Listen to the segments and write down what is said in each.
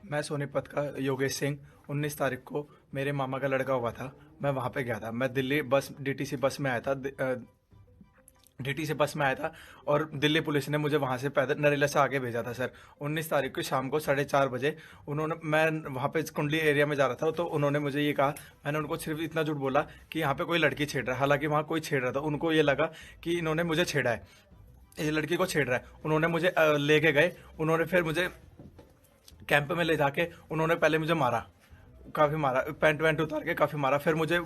मैं सोनीपत का योगेश सिंह। 19 तारीख को मेरे मामा का लड़का हुआ था। मैं वहाँ पे गया था। मैं दिल्ली बस डीटीसी बस में आया था। डीटीसी बस में आया था और दिल्ली पुलिस ने मुझे वहाँ से पैदल नरेला से आगे भेजा था सर। 19 तारीख को शाम को 4:30 बजे मैं वहाँ पे कुंडली एरिया में जा रहा था, तो उन्होंने मुझे ये कहा। मैंने उनको सिर्फ इतना झूठ बोला कि यहाँ पे कोई लड़की छेड़ रहा है। हालांकि वहाँ कोई छेड़ रहा था। उनको ये लगा कि इन्होंने मुझे छेड़ा है, ये लड़की को छेड़ रहा है। उन्होंने मुझे लेके गए। उन्होंने फिर मुझे कैंप में ले जाके उन्होंने पहले मुझे मारा, काफ़ी मारा, पैंट वैंट उतार के काफ़ी मारा। फिर मुझे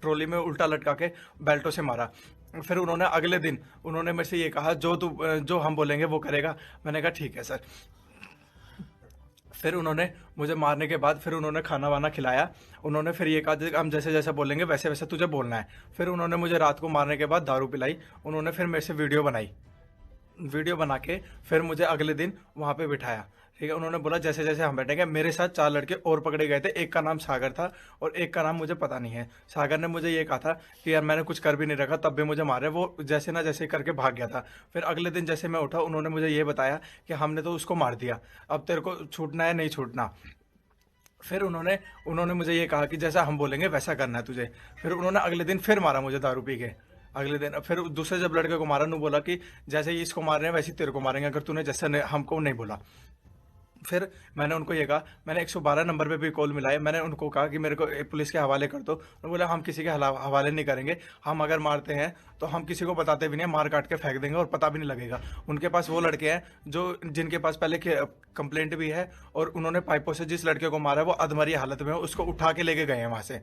ट्रॉली में उल्टा लटका के बेल्टों से मारा। फिर उन्होंने अगले दिन उन्होंने मेरे से ये कहा, जो हम बोलेंगे वो करेगा। मैंने कहा ठीक है सर। फिर उन्होंने मुझे मारने के बाद फिर उन्होंने खाना वाना खिलाया। उन्होंने फिर ये कहा हम जैसे जैसे बोलेंगे वैसे वैसे तुझे बोलना है। फिर उन्होंने मुझे रात को मारने के बाद दारू पिलाई। उन्होंने फिर मेरे से वीडियो बना के फिर मुझे अगले दिन वहाँ पे बिठाया। ठीक है, उन्होंने बोला जैसे जैसे हम बैठेंगे। मेरे साथ 4 लड़के और पकड़े गए थे। एक का नाम सागर था और एक का नाम मुझे पता नहीं है। सागर ने मुझे ये कहा था कि यार मैंने कुछ कर भी नहीं रखा, तब भी मुझे मारे। वो जैसे ना जैसे करके भाग गया था। फिर अगले दिन जैसे मैं उठा, उन्होंने मुझे ये बताया कि हमने तो उसको मार दिया, अब तेरे को छूटना है नहीं छूटना। फिर उन्होंने उन्होंने मुझे ये कहा कि जैसा हम बोलेंगे वैसा करना है तुझे। फिर उन्होंने अगले दिन फिर मारा मुझे दारू पी के। अगले दिन फिर दूसरे जब लड़के को मारा, बोला कि जैसे ही इसको मार रहे हैं वैसे ही तेरे को मारेंगे अगर तूने जैसे हमको नहीं बोला। फिर मैंने उनको ये कहा, मैंने 112 नंबर पे भी कॉल मिलाई। मैंने उनको कहा कि मेरे को पुलिस के हवाले कर दो। उन्होंने बोला हम किसी के हवाले नहीं करेंगे। हम अगर मारते हैं तो हम किसी को बताते भी नहीं, मार काट के फेंक देंगे और पता भी नहीं लगेगा। उनके पास वो लड़के हैं जो जिनके पास पहले कंप्लेंट भी है, और उन्होंने पाइपों से जिस लड़के को मारा है वो अधमरी हालत में है, उसको उठा के लेके गए हैं वहाँ से,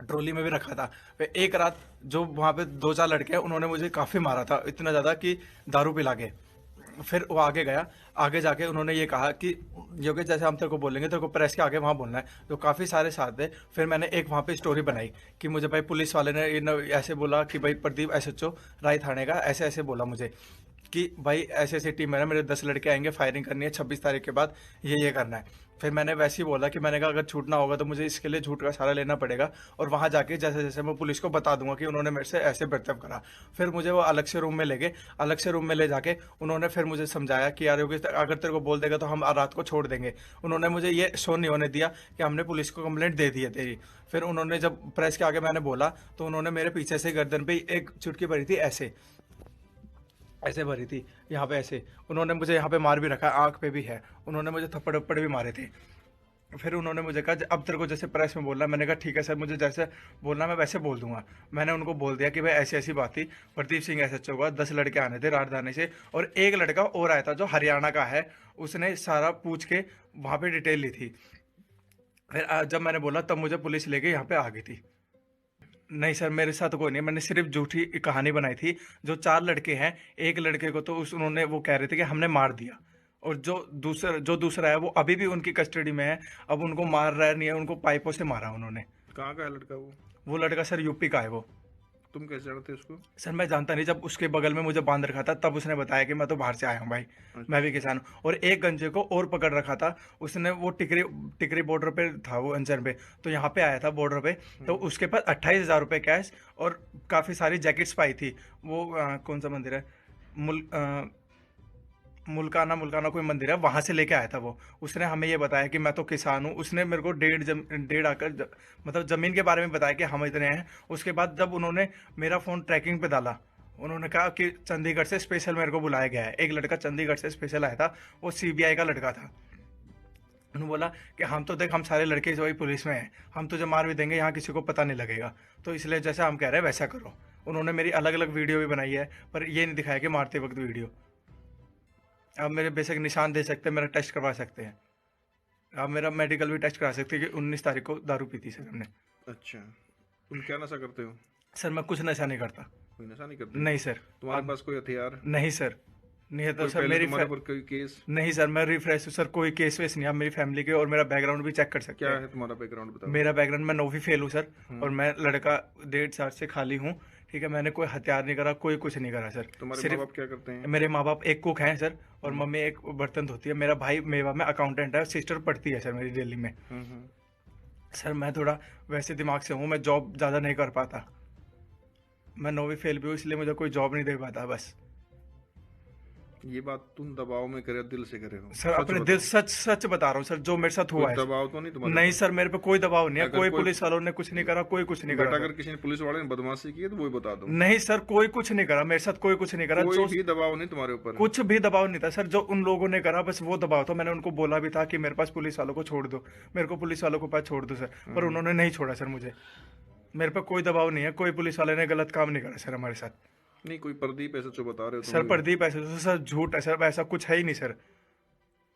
ट्रॉली में भी रखा था। फिर एक रात जो वहाँ पे 2-4 लड़के हैं उन्होंने मुझे काफ़ी मारा था, इतना ज़्यादा कि दारू पिला के। फिर वो आगे गया। आगे जाके उन्होंने ये कहा कि योगेश जैसे हम तेरे को बोलेंगे तेरे को प्रेस के आगे वहाँ बोलना है। तो काफ़ी सारे साथ थे। फिर मैंने एक वहाँ पे स्टोरी बनाई कि मुझे भाई पुलिस वाले ने ऐसे बोला कि भाई प्रदीप SHO राय थाने का ऐसे ऐसे बोला मुझे कि भाई ऐसे ऐसी टीम है ना, मेरे 10 लड़के आएंगे, फायरिंग करनी है 26 तारीख के बाद, ये करना है। फिर मैंने वैसे ही बोला कि मैंने कहा अगर छूटना होगा तो मुझे इसके लिए झूठ का सहारा लेना पड़ेगा, और वहाँ जाके जैसे जैसे मैं पुलिस को बता दूंगा कि उन्होंने मेरे से ऐसे बर्ताव करा। फिर मुझे वो अलग से रूम में ले गए। अलग से रूम में ले जाके उन्होंने फिर मुझे समझाया कि यार योगेश अगर तेरे को बोल देगा तो हम रात को छोड़ देंगे। उन्होंने मुझे ये शो नहीं होने दिया कि हमने पुलिस को कंप्लेंट दे दी है तेरी। फिर उन्होंने जब प्रेस के आगे मैंने बोला तो उन्होंने मेरे पीछे से गर्दन पे एक चुटकी भरी थी, ऐसे ऐसे भरी थी, यहाँ पे ऐसे। उन्होंने मुझे यहाँ पे मार भी रखा है, आँख पे भी है। उन्होंने मुझे थप्पड़ वप्पड़ भी मारे थे। फिर उन्होंने मुझे कहा अब तेरे को जैसे प्रेस में बोलना। मैंने कहा ठीक है सर, मुझे जैसे बोलना मैं वैसे बोल दूंगा। मैंने उनको बोल दिया कि भाई ऐसी ऐसी बात थी, प्रदीप सिंह SHO का 10 लड़के आने थे राजधानी से, और एक लड़का और आया था जो हरियाणा का है। उसने सारा पूछ के वहाँ पे डिटेल ली थी। फिर जब मैंने बोला तब मुझे पुलिस लेके यहाँ पे आ गई थी। नहीं सर, मेरे साथ कोई नहीं, मैंने सिर्फ झूठी कहानी बनाई थी। जो 4 लड़के हैं, एक लड़के को तो उन्होंने वो कह रहे थे कि हमने मार दिया, और जो दूसरा है वो अभी भी उनकी कस्टडी में है। अब उनको मार रहा है नहीं है, उनको पाइपों से मारा उन्होंने। कहाँ का है लड़का वो? वो लड़का सर यूपी का है वो। तुम कैसे जानते उसको? सर मैं जानता नहीं, जब उसके बगल में मुझे बांध रखा था तब उसने बताया कि मैं तो बाहर से आया हूँ भाई, मैं भी किसान हूँ। और एक गंजे को और पकड़ रखा था उसने, वो टिकरी टिकरी बॉर्डर पे था वो अंजर पे, तो यहाँ पे आया था बॉर्डर पे। तो उसके पास 28,000 रुपये कैश और काफ़ी सारी जैकेट्स पाई थी। वो कौन सा मंदिर है, मुल मुल्काना कोई मंदिर है, वहां से लेके आया था वो। उसने हमें ये बताया कि मैं तो किसान हूँ। उसने मेरे को डेढ़ आकर मतलब ज़मीन के बारे में बताया कि हम इतने हैं। उसके बाद जब उन्होंने मेरा फ़ोन ट्रैकिंग पे डाला, उन्होंने कहा कि चंडीगढ़ से स्पेशल मेरे को बुलाया गया है। एक लड़का चंडीगढ़ से स्पेशल आया था, वो CBI का लड़का था। उन्होंने बोला कि हम तो देख हम सारे लड़के वही पुलिस में हैं, हम तुझे मार भी देंगे, यहाँ किसी को पता नहीं लगेगा, तो इसलिए जैसा हम कह रहे हैं वैसा करो। उन्होंने मेरी अलग अलग वीडियो भी बनाई है, पर ये नहीं दिखाया कि मारते वक्त वीडियो। आप मेरे बेसिक निशान दे सकते हैं, मेरा टेस्ट करवा सकते हैं, आप मेरा मेडिकल भी टेस्ट करा सकते हैं कि 19 तारीख को दारू पी थी सर हमने। अच्छा, तुम क्या नशा करते हो? सर मैं कुछ नशा नहीं करता। कोई नशा नहीं करते? नहीं सर। तुम्हारे पास कोई हथियार? नहीं सर, नहीं है तो कोई सर पहले मेरी तुम्हारे पर कोई केस? नहीं सर, मैं रिफ्रेश हूँ सर, कोई केस वेस नहीं। आप मेरी फैमिली के और मेरा बैकग्राउंड भी चेक कर सकते क्या हैं। है तुम्हारा बैकग्राउंड बताओ। मेरा बैकग्राउंड, मैं 9वीं फेल हूँ सर, और मैं लड़का 1.5 साल से खाली हूँ। ठीक है, मैंने कोई हथियार नहीं करा, कोई कुछ नहीं करा सर। तुम्हारे माँ बाप क्या करते हैं? मेरे माँ बाप एक कुक हैं सर, और मम्मी एक बर्तन धोती है। मेरा भाई मेवा में अकाउंटेंट है, सिस्टर पढ़ती है सर मेरी दिल्ली में। सर मैं थोड़ा वैसे दिमाग से हूँ, मैं जॉब ज़्यादा नहीं कर पाता। मैं 9वीं फेल भी हूँ, इसलिए मुझे कोई जॉब नहीं दे पाता बस। ये बात तुम दबाव में करे, दिल से करे हो? सर सच अपने बताओ। दिल सच सच बता रहा हूँ सर, जो मेरे साथ हुआ कोई है। दबाव तो नहीं तुम्हारे नहीं ऊपर? सर, मेरे पे कोई दबाव नहीं है, अगर कोई कोई- पुलिस वालों ने कुछ नहीं करा, कोई कुछ नहीं करा बेटा सर। अगर किसी ने पुलिस वाले ने बदमाशी की है तो वो बता दो। नहीं सर, कोई कुछ नहीं करा मेरे साथ, कोई कुछ नहीं करा। कोई जो भी दबाव नहीं तुम्हारे ऊपर? कुछ भी दबाव नहीं था सर, जो उन लोगों ने करा बस वो दबाव था। मैंने उनको बोला भी था कि मेरे पास पुलिस वालों को छोड़ दो, मेरे को पुलिस वालों को पास छोड़ दो सर, पर उन्होंने नहीं छोड़ा सर मुझे। मेरे पे कोई दबाव नहीं है, कोई पुलिस वाले ने गलत काम नहीं करा सर हमारे साथ। नहीं, कोई प्रदीप ऐसा जो बता रहे हो सर तुम? प्रदीप ऐसे तो सर झूठ है सर, ऐसा कुछ है ही नहीं सर।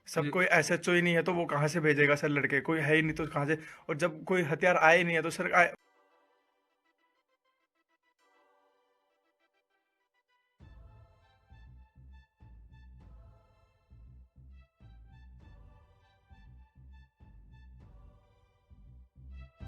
सब कोई SHO ही नहीं है तो वो कहाँ से भेजेगा सर लड़के, कोई है ही नहीं तो कहाँ से। और जब कोई हथियार आए नहीं है तो सर